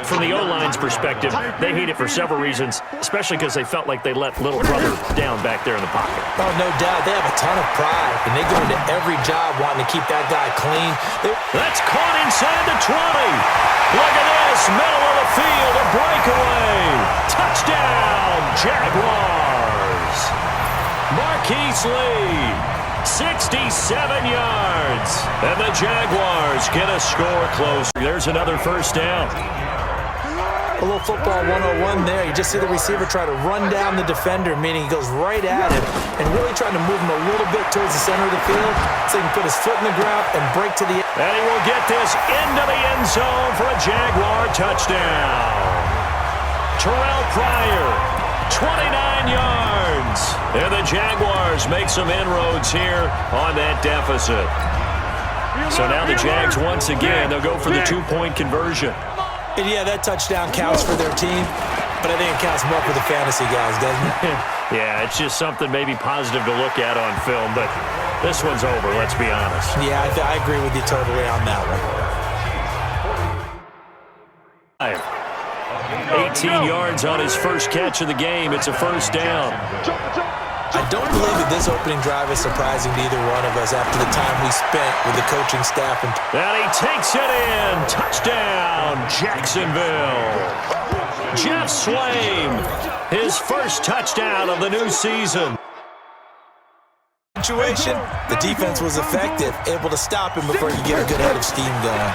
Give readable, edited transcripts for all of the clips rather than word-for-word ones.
From the O-line's perspective, they hate it for several reasons, especially because they felt like they let little brother down back there in the pocket. Oh, no doubt. They have a ton of pride, and they go into every job wanting to keep that guy clean. That's caught inside the 20. Look at this, middle of the field, a breakaway. Touchdown, Jaguars. Marquise Lee, 67 yards. And the Jaguars get a score close. There's another first down. A little football 101 there. You just see the receiver try to run down the defender, meaning he goes right at him and really trying to move him a little bit towards the center of the field so he can put his foot in the ground and break to the end. And he will get this into the end zone for a Jaguar touchdown. Terrell Pryor, 29 yards. And the Jaguars make some inroads here on that deficit. So now the Jags, once again, they'll go for the two-point conversion. And yeah, that touchdown counts for their team, but I think it counts more for the fantasy guys, doesn't it? Yeah, it's just something maybe positive to look at on film, but this one's over, let's be honest. Yeah, I agree with you totally on that one. 18 yards on his first catch of the game. It's a first down. I don't believe that this opening drive is surprising to either one of us after the time we spent with the coaching staff. And he takes it in. Touchdown, Jacksonville. Jeff Swaim, his first touchdown of the new season. Situation, the defense was effective, able to stop him before he could get a good head of steam going.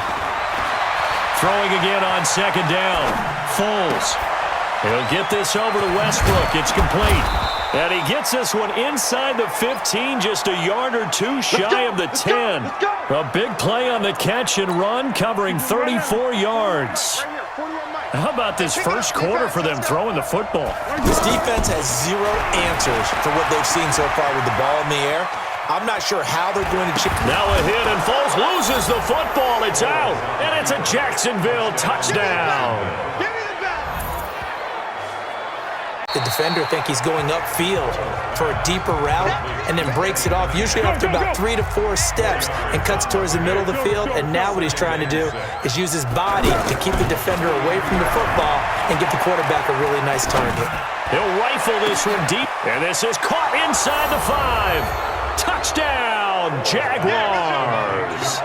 Throwing again on second down. Foles. He'll get this over to Westbrook. It's complete. And he gets this one inside the 15, just a yard or two shy of the 10. A big play on the catch and run, covering 34 yards. How about this first quarter for them throwing the football? This defense has zero answers for what they've seen so far with the ball in the air. I'm not sure how they're going to... Now a hit, and Foles loses the football. It's out, and it's a Jacksonville touchdown. The defender thinks he's going upfield for a deeper route and then breaks it off, usually after about 3 to 4 steps, and cuts towards the middle of the field. And now what he's trying to do is use his body to keep the defender away from the football and get the quarterback a really nice target. He'll rifle this one deep, and this is caught inside the 5. Touchdown, Jaguars.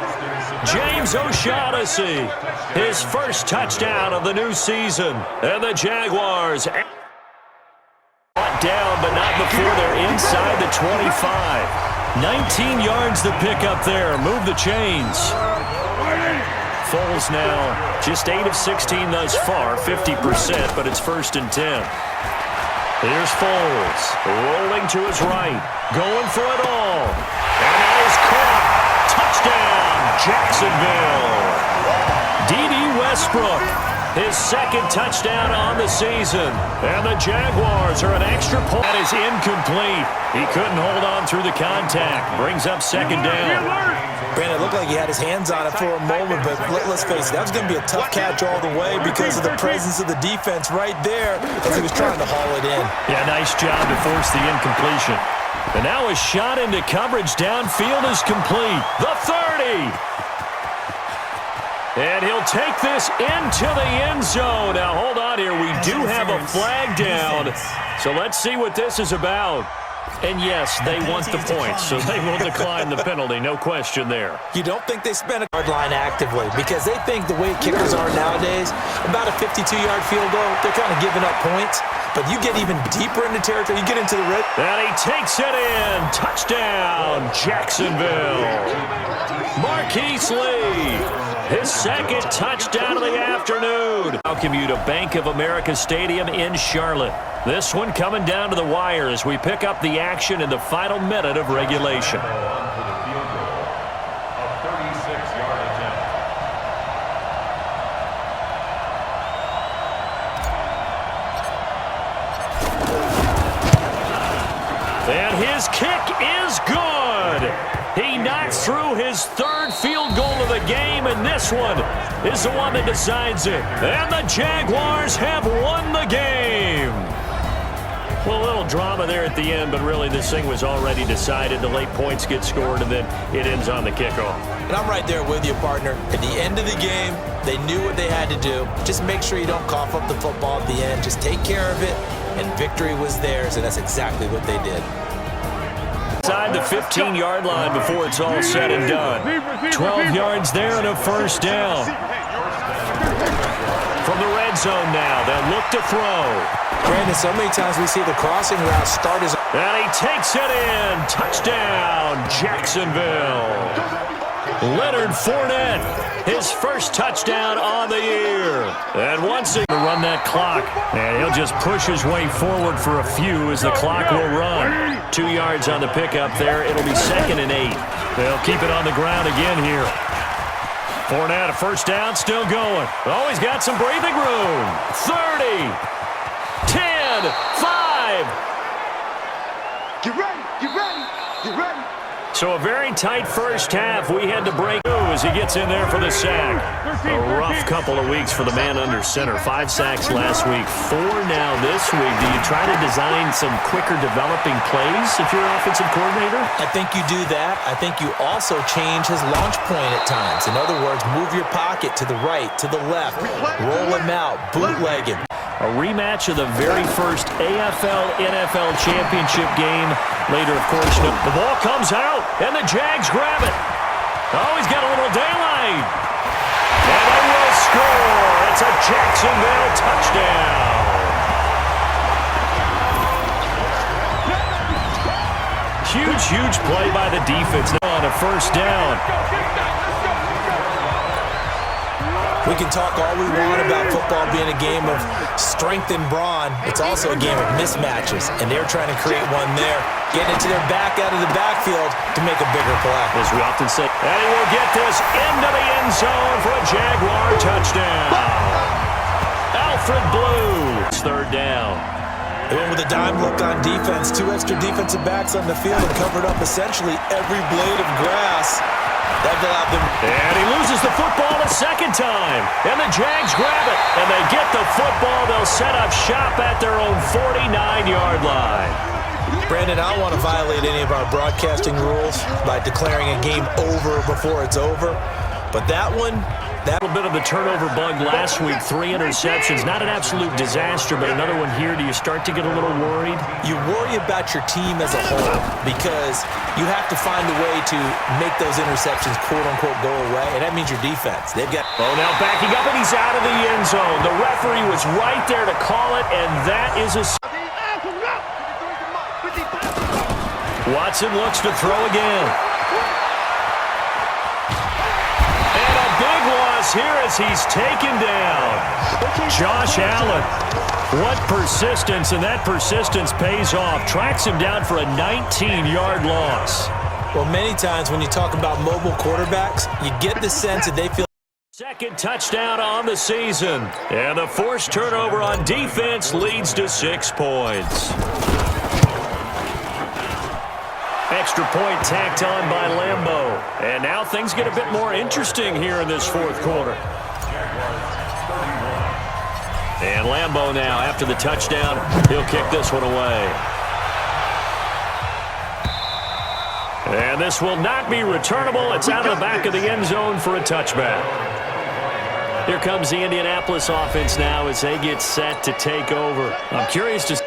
James O'Shaughnessy, his first touchdown of the new season. And the Jaguars... down, but not before they're inside the 25. 19 yards to pick up there. Move the chains. Foles now just 8 of 16 thus far, 50%, but it's 1st and 10. Here's Foles, rolling to his right, going for it all. And that is caught. Touchdown, Jacksonville. D.D. Westbrook. His second touchdown on the season. And the Jaguars are an extra point. That is incomplete. He couldn't hold on through the contact. Brings up second down. Brandon, it looked like he had his hands on it for a moment, but let's face it, that was going to be a tough catch all the way because of the presence of the defense right there as he was trying to haul it in. Yeah, nice job to force the incompletion. And now a shot into coverage downfield is complete. The 30. And he'll take this into the end zone. Now, hold on here. We do have a flag down. So let's see what this is about. And, yes, they want the points, so they will decline the penalty. No question there. You don't think they spend a yard line actively because they think the way kickers are nowadays, about a 52-yard field goal, they're kind of giving up points. But you get even deeper into territory, you get into the red. And he takes it in. Touchdown, Jacksonville. Marquise Lee. His second touchdown of the afternoon. Now commute to Bank of America Stadium in Charlotte. This one coming down to the wire as we pick up the action in the final minute of regulation. And his kick is good. He knocks through his third field goal of the game, and this one is the one that decides it. And the Jaguars have won the game. Well, a little drama there at the end, but really this thing was already decided. The late points get scored, and then it ends on the kickoff. And I'm right there with you, partner. At the end of the game, they knew what they had to do. Just make sure you don't cough up the football at the end. Just take care of it, and victory was theirs, and that's exactly what they did. Inside the 15-yard line before it's all said and done. 12 yards there and a first down. From the red zone now, they'll look to throw. Brandon, so many times we see the crossing route start as... And he takes it in. Touchdown, Jacksonville. Leonard Fournette, his first touchdown on the year. And once he run that clock, and he'll just push his way forward for a few as the clock will run. 2 yards on the pickup there. It'll be 2nd and 8. They'll keep it on the ground again here. Fournette, a first down, still going. Oh, he's got some breathing room. 30, 10, 5. Get ready, get ready, get ready. So a very tight first half. We had to break as he gets in there for the sack. A rough couple of weeks for the man under center. 5 sacks last week, 4 now this week. Do you try to design some quicker developing plays if you're an offensive coordinator? I think you do that. I think you also change his launch point at times. In other words, move your pocket to the right, to the left, roll him out, bootleg him. A rematch of the very first AFL-NFL championship game. Later, of course, the ball comes out, and the Jags grab it. Oh, he's got a little daylight. And they will score. It's a Jacksonville touchdown. Huge, huge play by the defense on a first down. We can talk all we want about football being a game of strength and brawn. It's also a game of mismatches, and they're trying to create one there, getting it to their back out of the backfield to make a bigger play. As we often say, and he will get this into the end zone for a Jaguar touchdown. Alfred Blue, 3rd down. They went with a dime look on defense, 2 extra defensive backs on the field and covered up essentially every blade of grass. That allowed them. And he loses the football a second time. And the Jags grab it. And they get the football. They'll set up shop at their own 49-yard line. Brandon, I don't want to violate any of our broadcasting rules by declaring a game over before it's over. But that one, that little bit of the turnover bug last week, 3 interceptions. Not an absolute disaster, but another one here. Do you start to get a little worried? You worry about your team as a whole because you have to find a way to make those interceptions, quote-unquote, go away, and that means your defense. They've got... Oh, now backing up, and he's out of the end zone. The referee was right there to call it, and that is a... Watson looks to throw again. And a big loss here as he's taken down. Josh Allen. What persistence, and that persistence pays off. Tracks him down for a 19-yard loss. Well, many times when you talk about mobile quarterbacks, you get the sense that they feel... Second touchdown on the season. And the forced turnover on defense leads to 6 points. Extra point tacked on by Lambeau. And now things get a bit more interesting here in this 4th quarter. And Lambeau now, after the touchdown, he'll kick this one away. And this will not be returnable. It's out of the back of the end zone for a touchback. Here comes the Indianapolis offense now as they get set to take over. I'm curious to...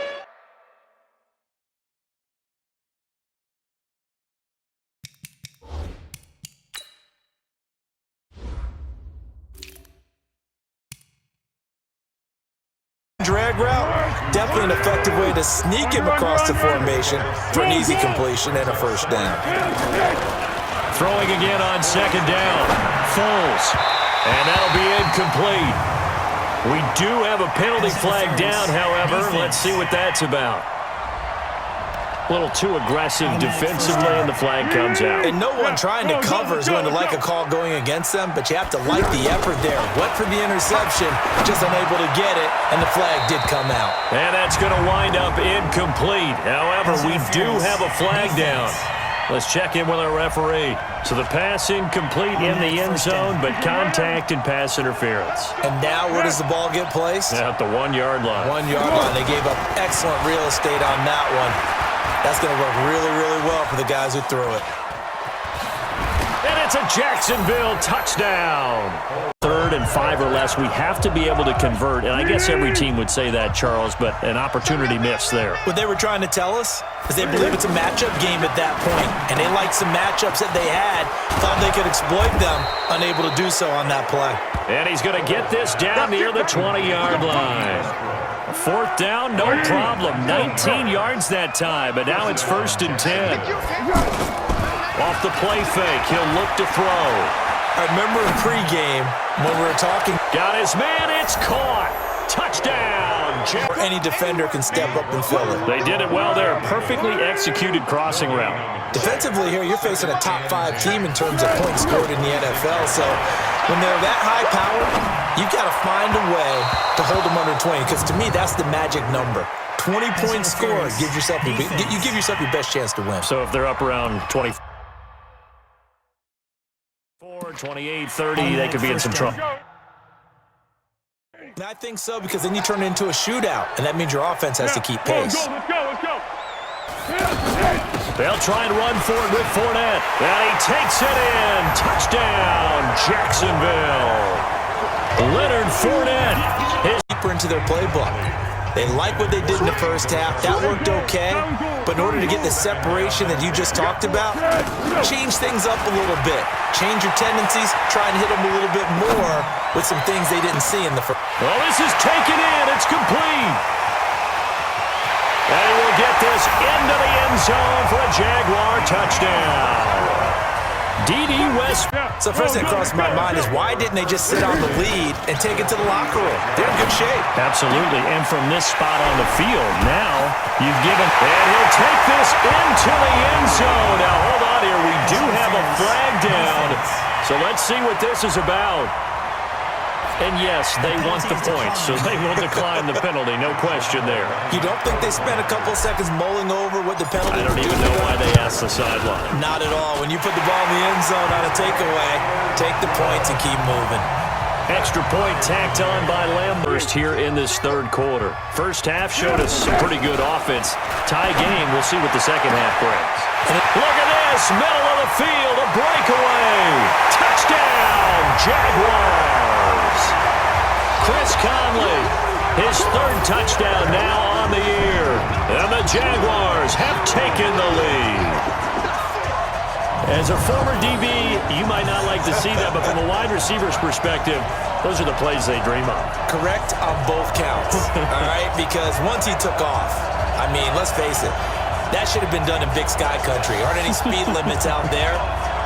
Drag route, definitely an effective way to sneak him across the formation for an easy completion and a first down. Throwing again on 2nd down. Foles. And that'll be incomplete. We do have a penalty flag down, however. Let's see what that's about. A little too aggressive defensively, and the flag comes out. And no one trying to cover is going to like a call going against them, but you have to like the effort there. Went for the interception, just unable to get it, and the flag did come out. And that's going to wind up incomplete. However, we do have a flag down. Let's check in with our referee. So the pass incomplete in the end zone, but contact and pass interference. And now where does the ball get placed? At the 1-yard line. 1-yard line. They gave up excellent real estate on that one. That's going to work really, really well for the guys who threw it. And it's a Jacksonville touchdown. 3rd and 5 or less, we have to be able to convert. And I guess every team would say that, Charles, but an opportunity missed there. What they were trying to tell us is they believe it's a matchup game at that point. And they liked some matchups that they had, thought they could exploit them, unable to do so on that play. And he's going to get this down near the 20-yard line. 4th down, no problem. 19 yards that time, but now it's 1st and 10. Off the play fake, he'll look to throw. I remember in pregame when we were talking. Got his man, it's caught. Touchdown. Any defender can step up and fill it. They did it well there. Perfectly executed crossing route. Defensively here, you're facing a top 5 team in terms of points scored in the NFL. So when they're that high powered, you've got to find a way to hold them under 20. Because to me, that's the magic number. 20 points scored, you give yourself your best chance to win. So if they're up around 24, 28, 30, they could be in some trouble. I think so, because then you turn it into a shootout, and that means your offense has to keep pace. Let's go. They'll try and run for it with Fournette. And he takes it in. Touchdown, Jacksonville. Leonard Fournette. Deeper into their playbook. They like what they did in the first half. That worked okay. But in order to get the separation that you just talked about, change things up a little bit. Change your tendencies. Try and hit them a little bit more with some things they didn't see in the first. Well, this is taken in. It's complete. And he will get this into the end zone for a Jaguar touchdown. D.D. West. So first thing that crossed my mind is why didn't they just sit on the lead and take it to the locker room? They're in good shape. Absolutely. And from this spot on the field, now you've given. And he'll take this into the end zone. Now, hold on here. We do have a flag down. So let's see what this is about. And yes, they want the points, so they will decline the penalty. No question there. You don't think they spent a couple seconds mulling over what the penalty I don't even know why they asked the sideline. Not at all. When you put the ball in the end zone on a takeaway, take the points and keep moving. Extra point tacked on by Lambert here in this 3rd quarter. First half showed us some pretty good offense. Tie game, we'll see what the second half brings. Look at this, middle of the field, a breakaway. Touchdown, Jaguars. Chris Conley, his 3rd touchdown now on the year. And the Jaguars have taken the lead. As a former DB, you might not like to see that, but from a wide receiver's perspective, those are the plays they dream of. Correct on both counts, all right? Because once he took off, I mean, let's face it, that should have been done in Big Sky Country. Aren't any speed limits out there?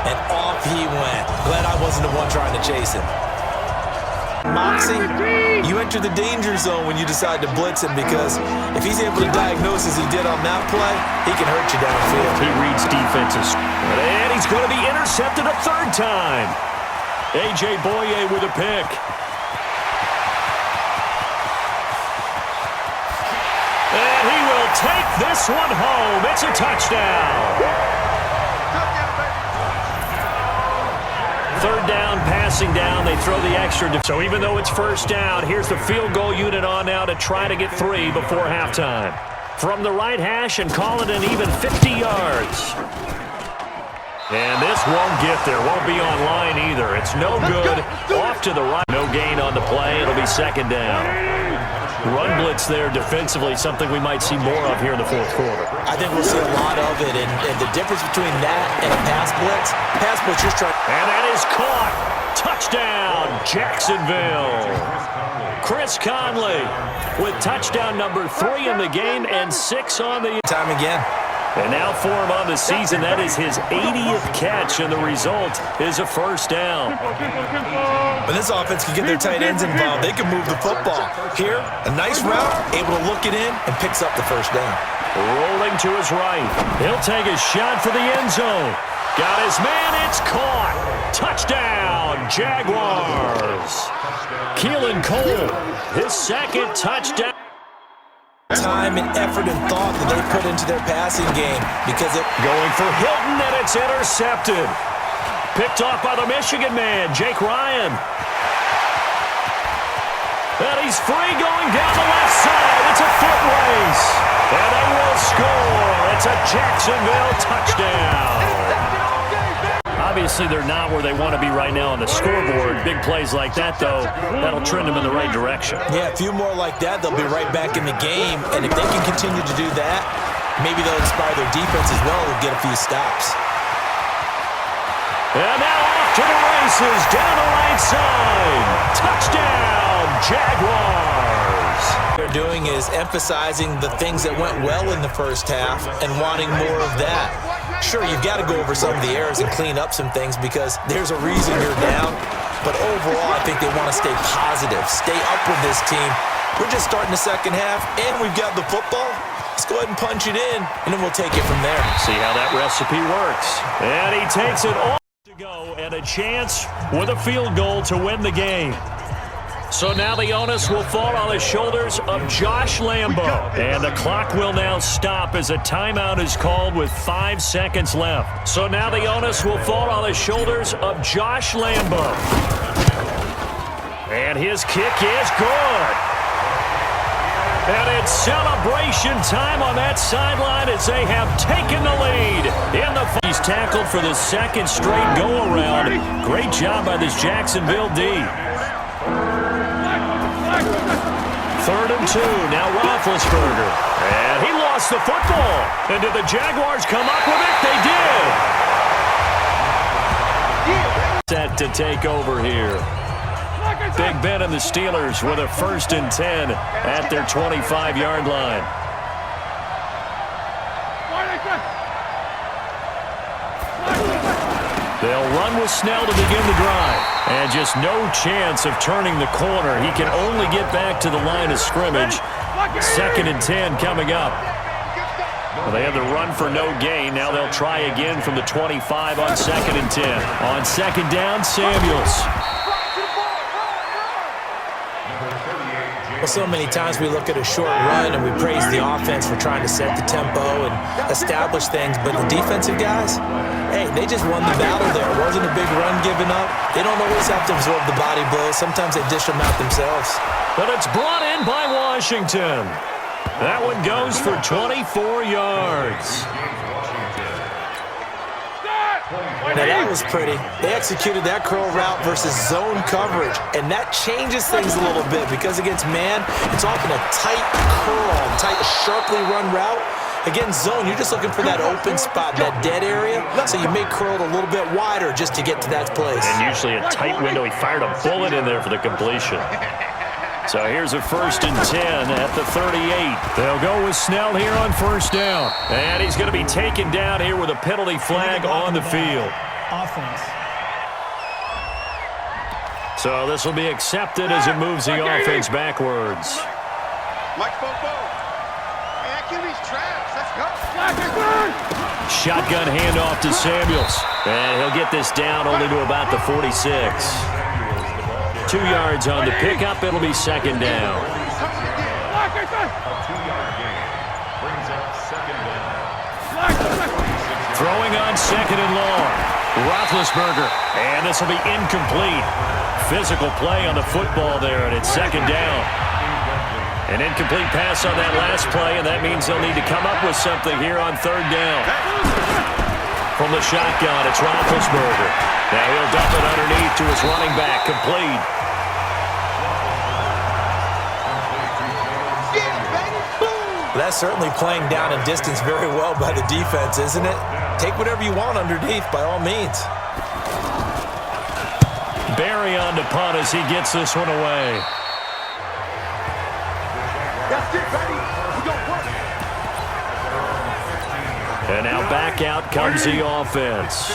And off he went. Glad I wasn't the one trying to chase him. Moxie, you enter the danger zone when you decide to blitz him, because if he's able to diagnose as he did on that play, he can hurt you downfield. He reads defenses. And he's going to be intercepted a 3rd time. A.J. Boye with a pick. And he will take this one home. It's a touchdown. 3rd down, passing down. They throw the extra. So even though it's 1st down, here's the field goal unit on now to try to get 3 before halftime. From the right hash and call it an even 50 yards. And this won't get there. Won't be on line either. It's no good. Off to the right. No gain on the play. It'll be 2nd down. Run blitz there defensively, something we might see more of here in the 4th quarter. I think we'll see a lot of it, and the difference between that and a pass blitz just trying. And that is caught. Touchdown, Jacksonville. Chris Conley with touchdown number 3 in the game and 6 on the time again. And now for him on the season, that is his 80th catch, and the result is a 1st down. When this offense can get their tight ends involved, they can move the football. Here, a nice route, able to look it in, and picks up the 1st down. Rolling to his right. He'll take a shot for the end zone. Got his man, it's caught. Touchdown, Jaguars. Keelan Cole, his 2nd touchdown. Time and effort and thought that they put into their passing game because it... Going for Hilton, and it's intercepted. Picked off by the Michigan man, Jake Ryan. And he's free going down the left side. It's a foot race. And they will score. It's a Jacksonville touchdown. Obviously, they're not where they want to be right now on the scoreboard. Big plays like that, though, that'll trend them in the right direction. Yeah, a few more like that, they'll be right back in the game. And if they can continue to do that, maybe they'll inspire their defense as well and get a few stops. And now off to the races, down the right side. Touchdown, Jaguars. What they're doing is emphasizing the things that went well in the first half and wanting more of that. Sure, you've got to go over some of the errors and clean up some things because there's a reason you're down. But overall, I think they want to stay positive, stay up with this team. We're just starting the second half, and we've got the football. Let's go ahead and punch it in, and then we'll take it from there. See how that recipe works. And he takes it all to go, and a chance with a field goal to win the game. So now the onus will fall on the shoulders of Josh Lambo. And the clock will now stop as a timeout is called with 5 seconds left. So now the onus will fall on the shoulders of Josh Lambo. And his kick is good. And it's celebration time on that sideline as they have taken the lead. He's tackled for the second straight go-around. Great job by this Jacksonville D. 3rd and 2, now Roethlisberger. And he lost the football. And did the Jaguars come up with it? They did. Set to take over here. Big Ben and the Steelers with a 1st and 10 at their 25-yard line. They'll run with Snell to begin the drive. And just no chance of turning the corner. He can only get back to the line of scrimmage. 2nd and 10 coming up. Well, they had the run for no gain. Now they'll try again from the 25 on 2nd and 10. On 2nd down, Samuels. Well, so many times we look at a short run and we praise the offense for trying to set the tempo and establish things, but the defensive guys, hey, they just won the battle there. It wasn't a big run given up. They don't always have to absorb the body blows. Sometimes they dish them out themselves. But it's brought in by Washington. That one goes for 24 yards. Now, that was pretty. They executed that curl route versus zone coverage, and that changes things a little bit because against man, it's often a tight curl, tight, sharply run route. Against zone, you're just looking for that open spot, that dead area, so you may curl it a little bit wider just to get to that place. And usually a tight window. He fired a bullet in there for the completion. So here's a 1st and 10 at the 38. They'll go with Snell here on 1st down. And he's going to be taken down here with a penalty flag on the field. Offense. So this will be accepted as it moves the offense backwards. Mike Bobo. Man, give these traps. Let's go. Shotgun handoff to Samuels. And he'll get this down only to about the 46. 2 yards on the pickup. It'll be 2nd down. Throwing on 2nd and long. Roethlisberger. And this will be incomplete. Physical play on the football there, and it's 2nd down. An incomplete pass on that last play, and that means they'll need to come up with something here on 3rd down. From the shotgun, it's Roethlisberger. Now he'll dump it underneath to his running back, complete. That's certainly playing down and distance very well by the defense, isn't it? Take whatever you want underneath, by all means. Barry on the punt as he gets this one away. That's it, buddy. We gonna work. And now back out comes the offense.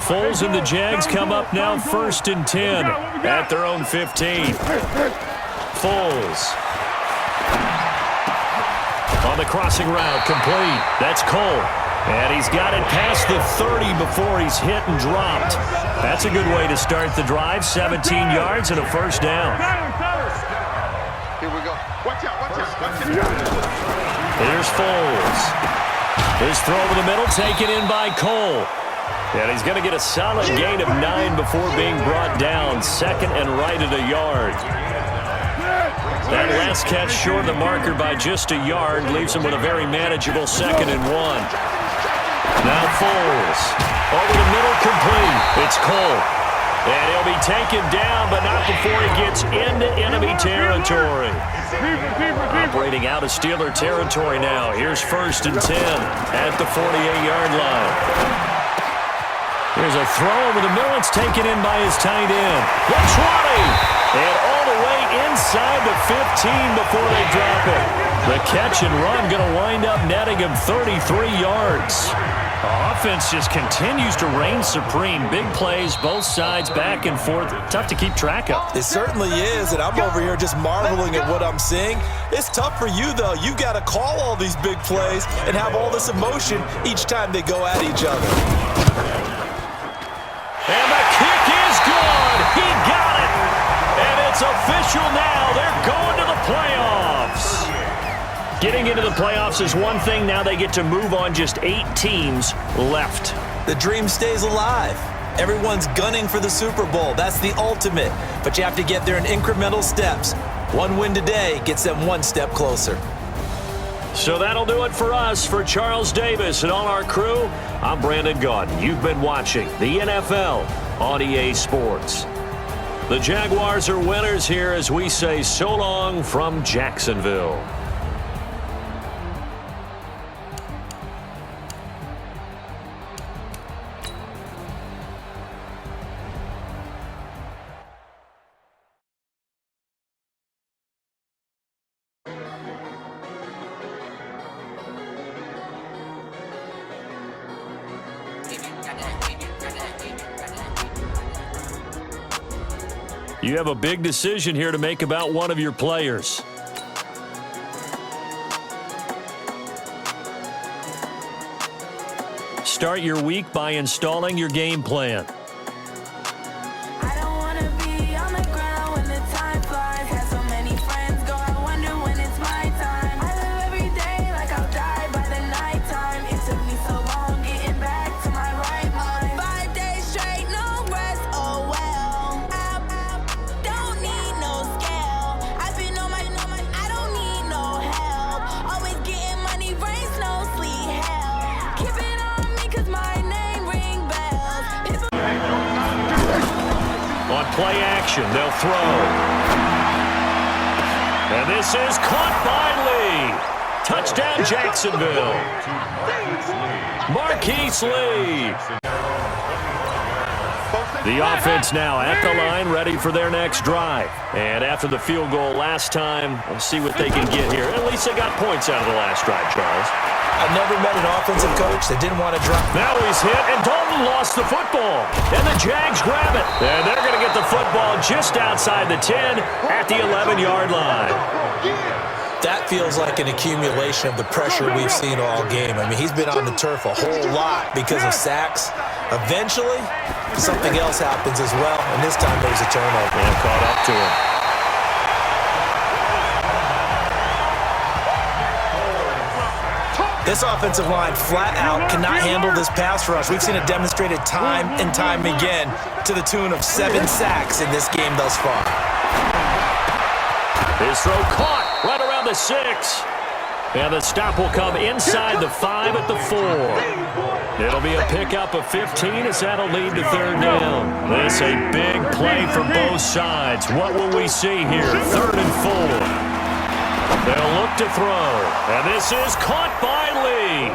Foles and the Jags come up now 1st and 10 at their own 15. Foles. On the crossing route, complete. That's Cole. And he's got it past the 30 before he's hit and dropped. That's a good way to start the drive. 17 yards and a 1st down. Here we go. Watch out, watch out, watch out. Here's Foles. His throw over the middle taken in by Cole. And he's going to get a solid gain of 9 before being brought down. Second and right at a yard. That last catch short of the marker by just a yard leaves him with a very manageable 2nd and 1. Now Foles. Over the middle, complete. It's Cole. And he'll be taken down, but not before he gets into enemy territory. Operating out of Steeler territory now. Here's 1st and 10 at the 48-yard line. Here's a throw over the middle. It's taken in by his tight end. The 20. And all the way inside the 15 before they drop it. The catch and run going to wind up netting him 33 yards. Offense just continues to reign supreme. Big plays, both sides, back and forth. Tough to keep track of. It certainly is, and I'm over here just marveling at what I'm seeing. It's tough for you, though. You've got to call all these big plays and have all this emotion each time they go at each other. And the kick is good. He got it. And it's official now. They're going to the playoffs. Getting into the playoffs is one thing. Now they get to move on. Just 8 teams left. The dream stays alive. Everyone's gunning for the Super Bowl. That's the ultimate. But you have to get there in incremental steps. One win today gets them one step closer. So that'll do it for us. For Charles Davis and all our crew, I'm Brandon Gaudin. You've been watching the NFL on EA Sports. The Jaguars are winners here as we say so long from Jacksonville. You have a big decision here to make about one of your players. Start your week by installing your game plan. I don't wanna be on the ground when the time flies. Have so many friends go, I wonder when it's my time. I live every day like I'll die by the nighttime. It took me so long getting back to my right mind. 5 days straight, no rest, oh well. I don't need no scale. I've been on my, I don't need no help. Always getting money, rain, snow, sleet, hell. Keep it on me 'cause my name ring bells. People On play action, they'll throw. And this is caught by Lee. Touchdown, Jacksonville. Marquise Lee. The offense now at the line, ready for their next drive. And after the field goal last time, we'll see what they can get here. At least they got points out of the last drive, Charles. I've never met an offensive coach that didn't want to drop. Now he's hit, and Dalton lost the football. And the Jags grab it. And they're going to get the football just outside the 10 at the 11-yard line. That feels like an accumulation of the pressure we've seen all game. I mean, he's been on the turf a whole lot because of sacks. Eventually, something else happens as well, and this time there's a turnover. And caught up to him. This offensive line flat out cannot handle this pass rush. We've seen it demonstrated time and time again to the tune of 7 sacks in this game thus far. His throw caught right around the 6. And the stop will come inside the 5 at the 4. It'll be a pickup of 15 as that'll lead to third down. This a big play for both sides. What will we see here? 3rd and 4. They'll look to throw. And this is caught by Lee.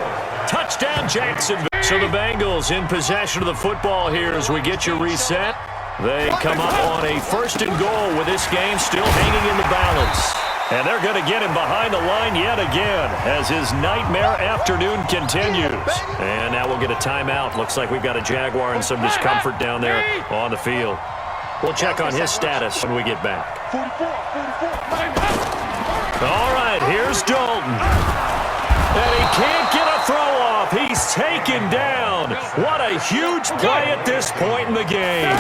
Touchdown, Jacksonville. So the Bengals in possession of the football here as we get you reset. They come up on a 1st and goal with this game still hanging in the balance. And they're going to get him behind the line yet again as his nightmare afternoon continues. And now we'll get a timeout. Looks like we've got a Jaguar and some discomfort down there on the field. We'll check on his status when we get back. All right, here's Dalton. And he can't get a throw off. He's taken down. What a huge play at this point in the game.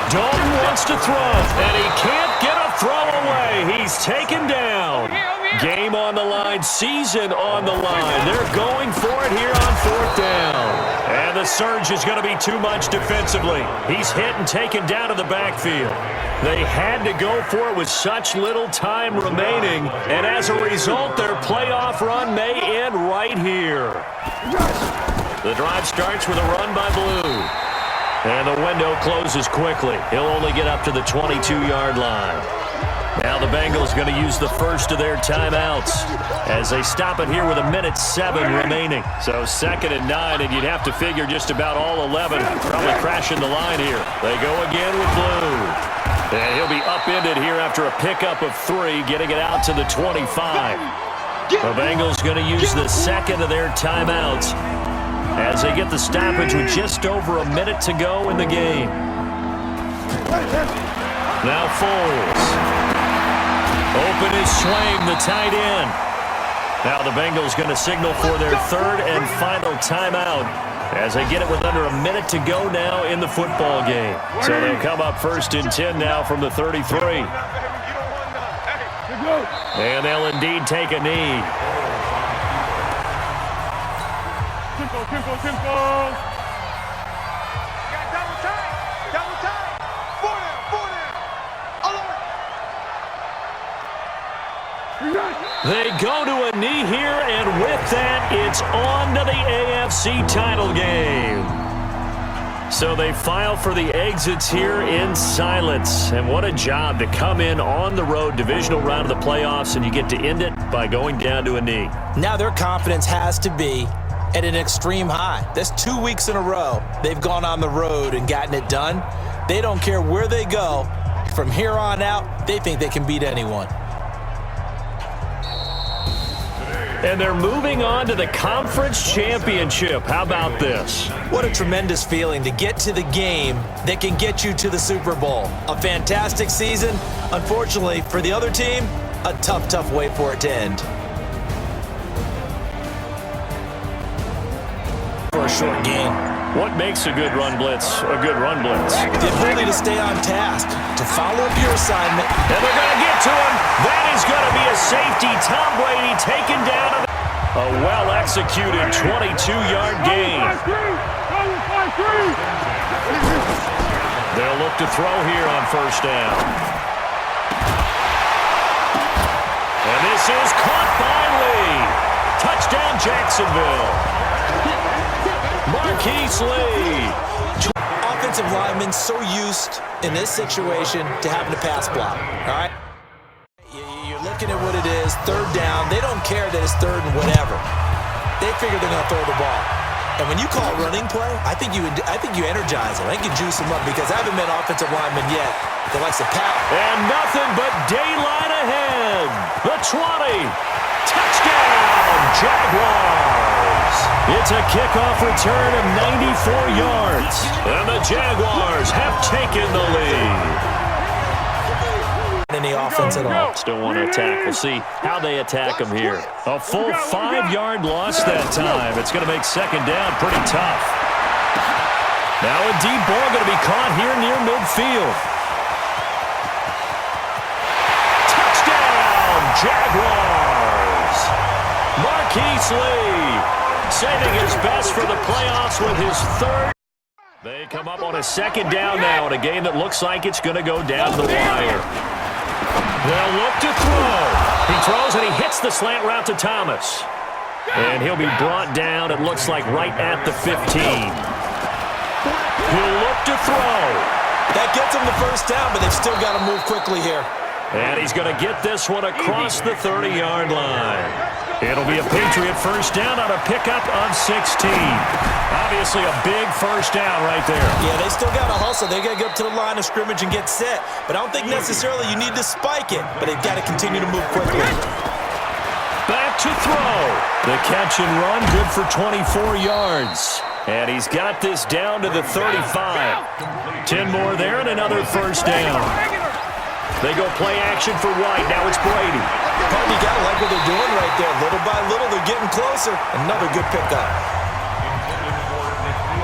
Dalton wants to throw, and he can't get a throw away. He's taken down. Game on the line, season on the line. They're going for it here on 4th down. And the surge is going to be too much defensively. He's hit and taken down to the backfield. They had to go for it with such little time remaining, and as a result, their playoff run may end right here. The drive starts with a run by Blue. And the window closes quickly. He'll only get up to the 22-yard line. Now the Bengals going to use the first of their timeouts as they stop it here with 1:07 remaining. So 2nd and 9, and you'd have to figure just about all 11 probably crashing the line here. They go again with Blue. And he'll be upended here after a pickup of 3, getting it out to the 25. The Bengals going to use the second of their timeouts as they get the stoppage with just over a minute to go in the game. Now Foles. Open his swing, the tight end. Now the Bengals going to signal for their 3rd and final timeout as they get it with under a minute to go now in the football game. So they'll come up 1st and 10 now from the 33. And they'll indeed take a knee. Tempo. Double time. 4 down. Alert. They go to a knee here, and with that, it's on to the AFC title game. So they file for the exits here in silence. And what a job to come in on the road, divisional round of the playoffs, and you get to end it by going down to a knee. Now their confidence has to be at an extreme high. That's 2 weeks in a row they've gone on the road and gotten it done. They don't care where they go. From here on out, they think they can beat anyone. And they're moving on to the conference championship. How about this? What a tremendous feeling to get to the game that can get you to the Super Bowl. A fantastic season. Unfortunately, for the other team, a tough way for it to end. For a short game. What makes a good run blitz a good run blitz? The ability to stay on task, to follow up your assignment. And they're going to get to him. That is going to be a safety. Tom Brady taken down. A well-executed 22-yard gain. They'll look to throw here on 1st down. And this is caught by Lee. Touchdown, Jacksonville. Marquise Lee. Offensive linemen so used in this situation to having to pass block, all right? You're looking at what it is, 3rd down. They don't care that it's 3rd and whatever. They figure they're going to throw the ball. And when you call running play, I think you energize them. I think you juice them up because I haven't met offensive linemen yet that likes to pound. And nothing but daylight ahead. The 20. Touchdown, Jaguars. It's a kickoff return of 94 yards. And the Jaguars have taken the lead. Any offense at all. Still want to attack. We'll see how they attack them here. A full 5-yard loss that time. It's going to make 2nd down pretty tough. Now a deep ball going to be caught here near midfield. Touchdown, Jaguars. Marquise Lee saving his best for the playoffs with his 3rd. They come up on a 2nd down now in a game that looks like it's going to go down the wire. They'll look to throw. He throws and he hits the slant route to Thomas. And he'll be brought down, it looks like, right at the 15. He'll look to throw. That gets him the 1st down, but they've still got to move quickly here. And he's going to get this one across the 30-yard line. It'll be a Patriot 1st down on a pickup of 16. Obviously a big 1st down right there. Yeah, they still got to hustle. They got to get up to the line of scrimmage and get set. But I don't think necessarily you need to spike it, but they've got to continue to move quickly. Back to throw. The catch and run, good for 24 yards. And he's got this down to the 35. 10 more there and another 1st down. They go play action for White. Now it's Brady. You got to like what they're doing right there. Little by little, they're getting closer. Another good pickup.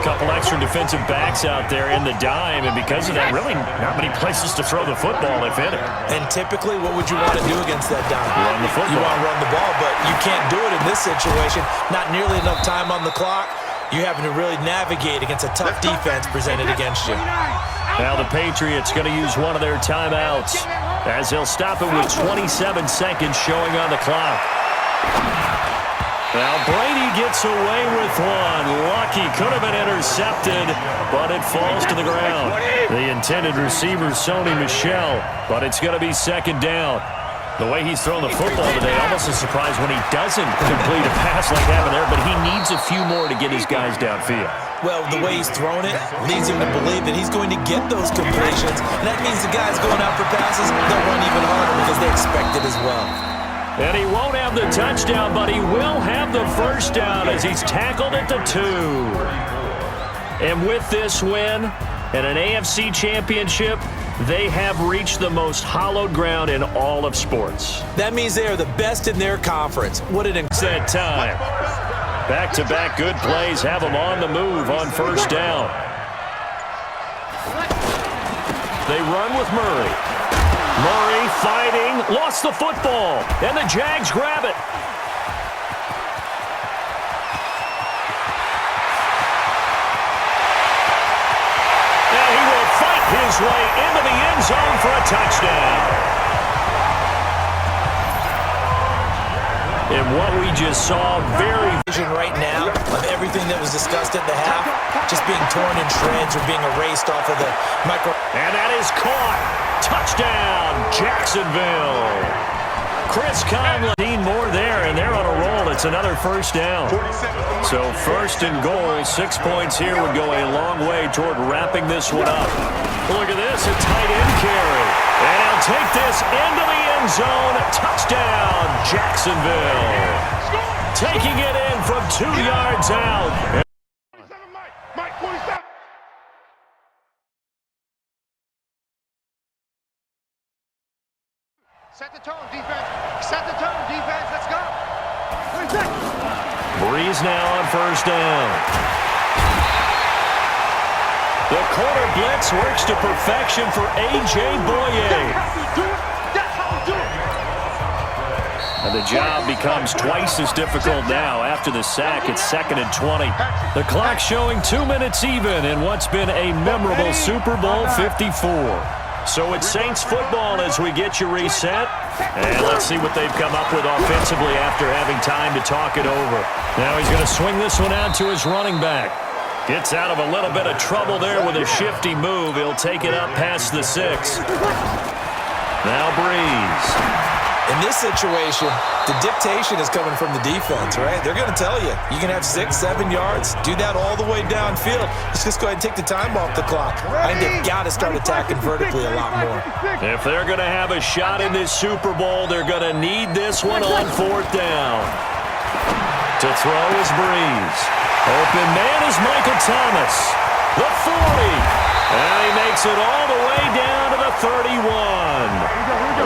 couple extra defensive backs out there in the dime, and because of that, really not many places to throw the football, if any. And typically, what would you want to do against that dime? Run the football. You want to run the ball, but you can't do it in this situation. Not nearly enough time on the clock. You're having to really navigate against a tough defense presented against you. Now the Patriots going to use one of their timeouts as they'll stop it with 27 seconds showing on the clock. Now Brady gets away with one. Lucky, could have been intercepted, but it falls to the ground. The intended receiver, Sony Michel, but it's going to be second down. The way he's thrown the football today, almost a surprise when he doesn't complete a pass like that there, but he needs a few more to get his guys downfield. Well, the way he's thrown it leads him to believe that he's going to get those completions. And that means the guys going out for passes, they'll run even harder because they expect it as well. And he won't have the touchdown, but he will have the first down as he's tackled at the 2. And with this win and an AFC championship, they have reached the most hallowed ground in all of sports. That means they are the best in their conference. What an that time. Back-to-back good plays have them on the move on first down. They run with Murray. Murray fighting, lost the football, and the Jags grab it. And he will fight his way into the end zone for a touchdown. And what we just saw, very vision right now of everything that was discussed at the half, just being torn in shreds or being erased off of the micro. And that is caught. Touchdown, Jacksonville. Chris Conley, more there, and they're on a roll. It's another first down. So first and goal, 6 points here would go a long way toward wrapping this one up. Look at this, a tight end carry. And he'll take this into the end zone. Touchdown, Jacksonville. Taking it in from 2 yards out. Set the tone, defense. Set the tone, defense. Let's go. Breeze now on first down. The corner blitz works to perfection for A.J. Boye. And the job becomes twice as difficult now. After the sack, it's 2nd and 20. The clock showing 2 minutes even in what's been a memorable Super Bowl 54. So it's Saints football as we get you reset. And let's see what they've come up with offensively after having time to talk it over. Now he's going to swing this one out to his running back. Gets out of a little bit of trouble there with a shifty move. He'll take it up past the 6. Now Breeze. In this situation, the dictation is coming from the defense, right? They're going to tell you, you can have 6, 7 yards, do that all the way downfield. Let's just go ahead and take the time off the clock. I think they've got to start attacking vertically a lot more. If they're going to have a shot in this Super Bowl, they're going to need this one on 4th down. To throw is Breeze. Open man is Michael Thomas. The 40. And he makes it all the way down to the 31.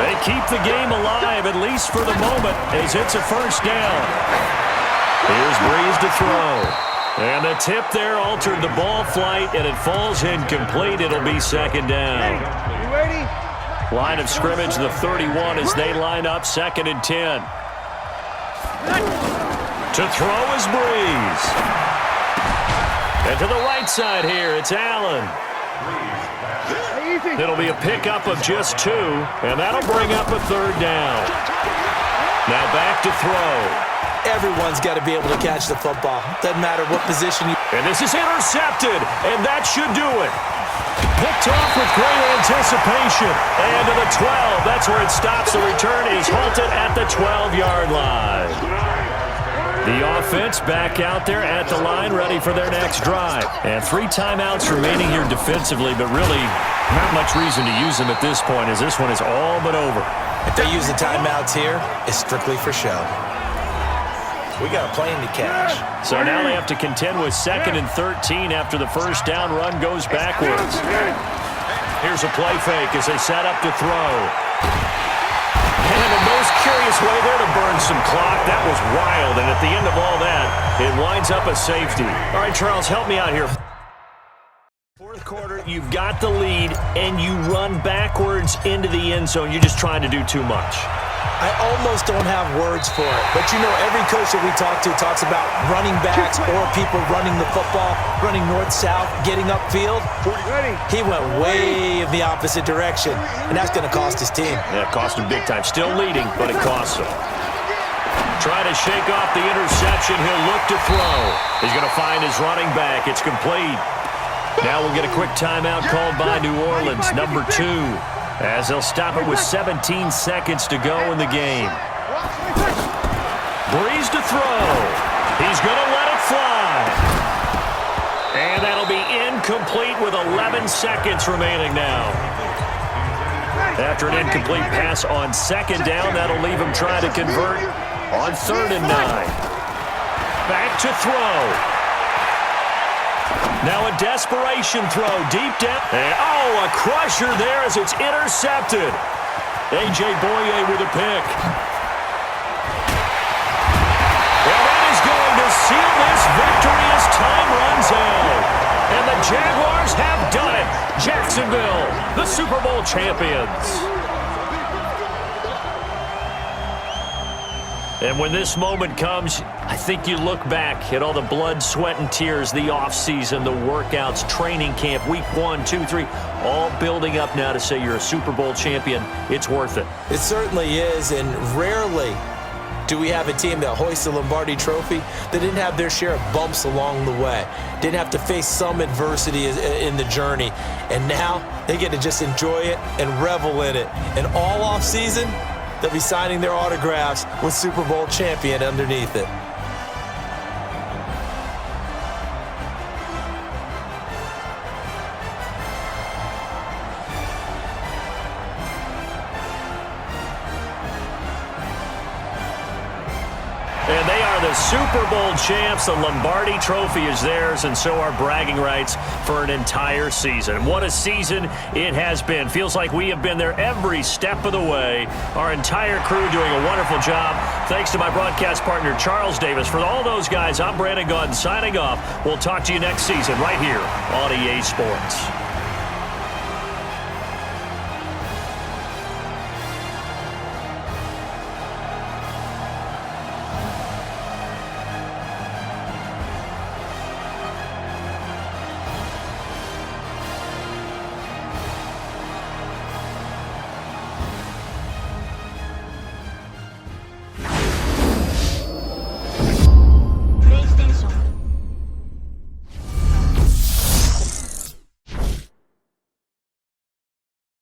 They keep the game alive, at least for the moment, as it's a first down. Here's Breeze to throw. And the tip there altered the ball flight, and it falls incomplete. It'll be 2nd down. Line of scrimmage, the 31, as they line up 2nd and 10. To throw is Breeze. And to the right side here, it's Allen. It'll be a pickup of just 2, and that'll bring up a 3rd down. Now back to throw. Everyone's got to be able to catch the football. Doesn't matter what position you... And this is intercepted, and that should do it. Picked off with great anticipation. And to the 12, that's where it stops. The return is halted at the 12-yard line. The offense back out there at the line, ready for their next drive. And 3 timeouts remaining here defensively, but really not much reason to use them at this point, as this one is all but over. If they use the timeouts here, it's strictly for show. We got a plane to catch. So now they have to contend with 2nd and 13 after the first down run goes backwards. Here's a play fake as they set up to throw. And the most curious way there to burn some clock. That was wild, and at the end of all that, it winds up a safety. All right, Charles, help me out here. Fourth quarter, you've got the lead, and you run backwards into the end zone. You're just trying to do too much. I almost don't have words for it. But, you know, every coach that we talk to talks about running backs or people running the football, running north-south, getting upfield. He went way in the opposite direction, and that's going to cost his team. Yeah, it cost him big time. Still leading, but it costs him. Trying to shake off the interception. He'll look to throw. He's going to find his running back. It's complete. Now we'll get a quick timeout called by New Orleans, number 2. As they'll stop it with 17 seconds to go in the game. Breeze to throw. He's going to let it fly. And that'll be incomplete with 11 seconds remaining now. After an incomplete pass on second down, that'll leave him trying to convert on 3rd and 9. Back to throw. Now a desperation throw deep down. And, oh, a crusher there as it's intercepted. A.J. Boye with a pick. Well, that is going to seal this victory as time runs out. And the Jaguars have done it. Jacksonville, the Super Bowl champions. And when this moment comes, I think you look back at all the blood, sweat, and tears, the offseason, the workouts, training camp, week 1, 2, 3, all building up now to say you're a Super Bowl champion. It's worth it. It certainly is, and rarely do we have a team that hoists the Lombardi Trophy that didn't have their share of bumps along the way, didn't have to face some adversity in the journey, and now they get to just enjoy it and revel in it. And all offseason, they'll be signing their autographs with Super Bowl champion underneath it. And they are the Super Bowl champs. The Lombardi Trophy is theirs, and so are bragging rights for an entire season. What a season it has been. Feels like we have been there every step of the way. Our entire crew doing a wonderful job. Thanks to my broadcast partner, Charles Davis. For all those guys, I'm Brandon Gaudin signing off. We'll talk to you next season right here on EA Sports.